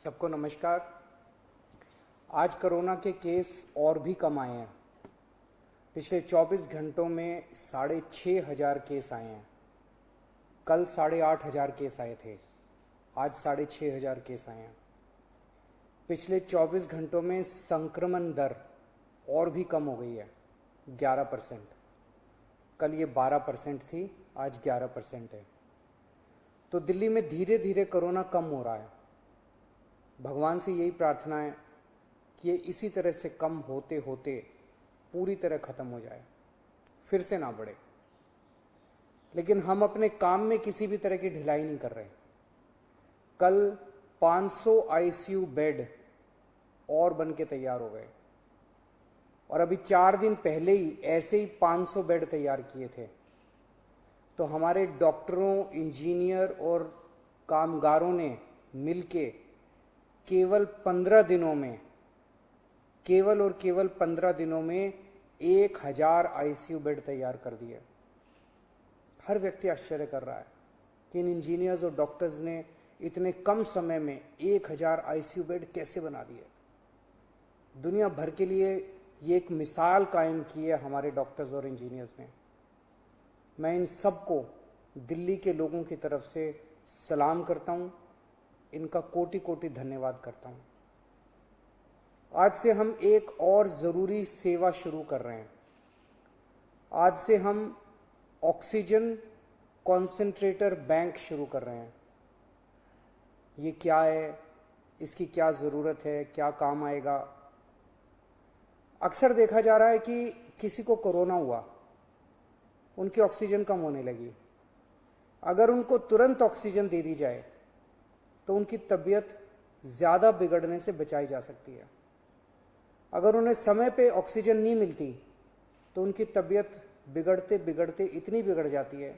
सबको नमस्कार। आज कोरोना के केस और भी कम आए हैं। पिछले 24 घंटों में 6,500 केस आए हैं। कल 8,500 केस आए थे, आज 6,500 केस आए हैं। पिछले 24 घंटों में संक्रमण दर और भी कम हो गई है, 11%। कल ये 12% थी, आज 11% है। तो दिल्ली में धीरे धीरे कोरोना कम हो रहा है। भगवान से यही प्रार्थना है कि ये इसी तरह से कम होते होते पूरी तरह खत्म हो जाए, फिर से ना बढ़े। लेकिन हम अपने काम में किसी भी तरह की ढिलाई नहीं कर रहे। कल 500 आईसीयू बेड और बन के तैयार हो गए और अभी 4 दिन पहले ही ऐसे ही 500 बेड तैयार किए थे। तो हमारे डॉक्टरों, इंजीनियर और कामगारों ने मिलके केवल 15 दिनों में, केवल 15 दिनों में 1,000 आईसीयू बेड तैयार कर दिए। हर व्यक्ति आश्चर्य कर रहा है कि इन इंजीनियर्स और डॉक्टर्स ने इतने कम समय में 1,000 आईसीयू बेड कैसे बना दिए। दुनिया भर के लिए ये एक मिसाल कायम की है हमारे डॉक्टर्स और इंजीनियर्स ने। मैं इन सबको दिल्ली के लोगों की तरफ से सलाम करता हूं, इनका कोटि कोटि धन्यवाद करता हूं। आज से हम एक और जरूरी सेवा शुरू कर रहे हैं। आज से हम ऑक्सीजन कॉन्सेंट्रेटर बैंक शुरू कर रहे हैं। ये क्या है, इसकी क्या जरूरत है, क्या काम आएगा? अक्सर देखा जा रहा है कि किसी को कोरोना हुआ, उनकी ऑक्सीजन कम होने लगी। अगर उनको तुरंत ऑक्सीजन दे दी जाए तो उनकी तबीयत ज़्यादा बिगड़ने से बचाई जा सकती है। अगर उन्हें समय पे ऑक्सीजन नहीं मिलती तो उनकी तबीयत बिगड़ते बिगड़ते इतनी बिगड़ जाती है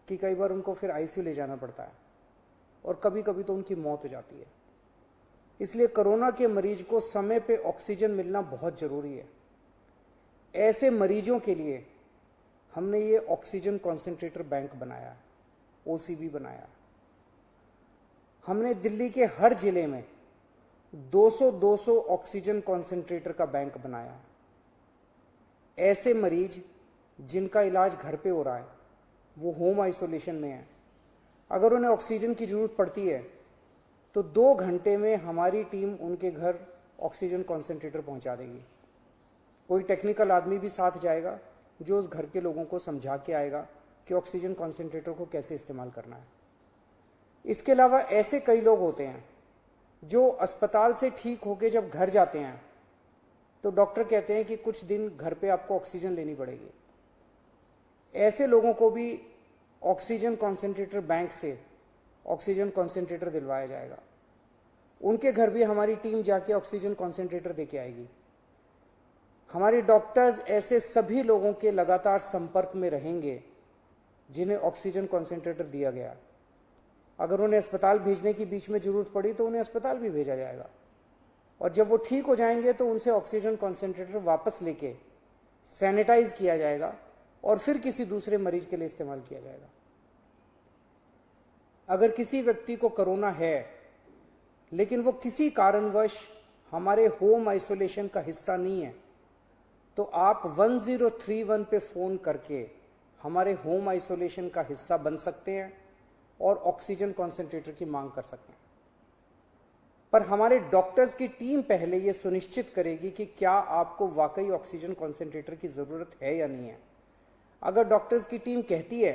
कि कई बार उनको फिर आईसीयू ले जाना पड़ता है और कभी कभी तो उनकी मौत हो जाती है। इसलिए कोरोना के मरीज को समय पे ऑक्सीजन मिलना बहुत ज़रूरी है। ऐसे मरीजों के लिए हमने ये ऑक्सीजन कॉन्सेंट्रेटर बैंक बनाया, ओसीबी बनाया। हमने दिल्ली के हर जिले में 200-200 ऑक्सीजन कॉन्सेंट्रेटर का बैंक बनाया। ऐसे मरीज जिनका इलाज घर पे हो रहा है, वो होम आइसोलेशन में है, अगर उन्हें ऑक्सीजन की जरूरत पड़ती है तो 2 घंटे में हमारी टीम उनके घर ऑक्सीजन कॉन्सेंट्रेटर पहुंचा देगी। कोई टेक्निकल आदमी भी साथ जाएगा जो उस घर के लोगों को समझा के आएगा कि ऑक्सीजन कॉन्सेंट्रेटर को कैसे इस्तेमाल करना है। इसके अलावा ऐसे कई लोग होते हैं जो अस्पताल से ठीक होकर जब घर जाते हैं तो डॉक्टर कहते हैं कि कुछ दिन घर पे आपको ऑक्सीजन लेनी पड़ेगी। ऐसे लोगों को भी ऑक्सीजन कॉन्सेंट्रेटर बैंक से ऑक्सीजन कॉन्सेंट्रेटर दिलवाया जाएगा। उनके घर भी हमारी टीम जाके ऑक्सीजन कॉन्सेंट्रेटर देके आएगी। हमारे डॉक्टर्स ऐसे सभी लोगों के लगातार संपर्क में रहेंगे जिन्हें ऑक्सीजन कॉन्सेंट्रेटर दिया गया। अगर उन्हें अस्पताल भेजने की बीच में जरूरत पड़ी तो उन्हें अस्पताल भी भेजा जाएगा और जब वो ठीक हो जाएंगे तो उनसे ऑक्सीजन कॉन्सेंट्रेटर वापस लेके सैनिटाइज किया जाएगा और फिर किसी दूसरे मरीज के लिए इस्तेमाल किया जाएगा। अगर किसी व्यक्ति को कोरोना है लेकिन वो किसी कारणवश हमारे होम आइसोलेशन का हिस्सा नहीं है तो आप 1031 पे फोन करके हमारे होम आइसोलेशन का हिस्सा बन सकते हैं और ऑक्सीजन कॉन्सेंट्रेटर की मांग कर सकते हैं। पर हमारे डॉक्टर्स की टीम पहले यह सुनिश्चित करेगी कि क्या आपको वाकई ऑक्सीजन कॉन्सेंट्रेटर की जरूरत है या नहीं है। अगर डॉक्टर्स की टीम कहती है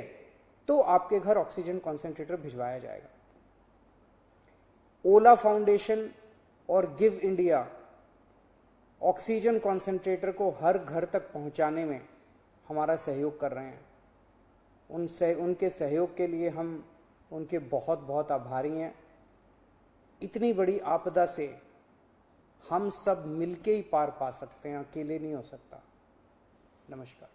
तो आपके घर ऑक्सीजन कॉन्सेंट्रेटर भिजवाया जाएगा। ओला फाउंडेशन और गिव इंडिया ऑक्सीजन कॉन्सेंट्रेटर को हर घर तक पहुंचाने में हमारा सहयोग कर रहे हैं। उनके सहयोग के लिए हम उनके बहुत बहुत आभारी हैं। इतनी बड़ी आपदा से हम सब मिलके ही पार पा सकते हैं, अकेले नहीं हो सकता। नमस्कार।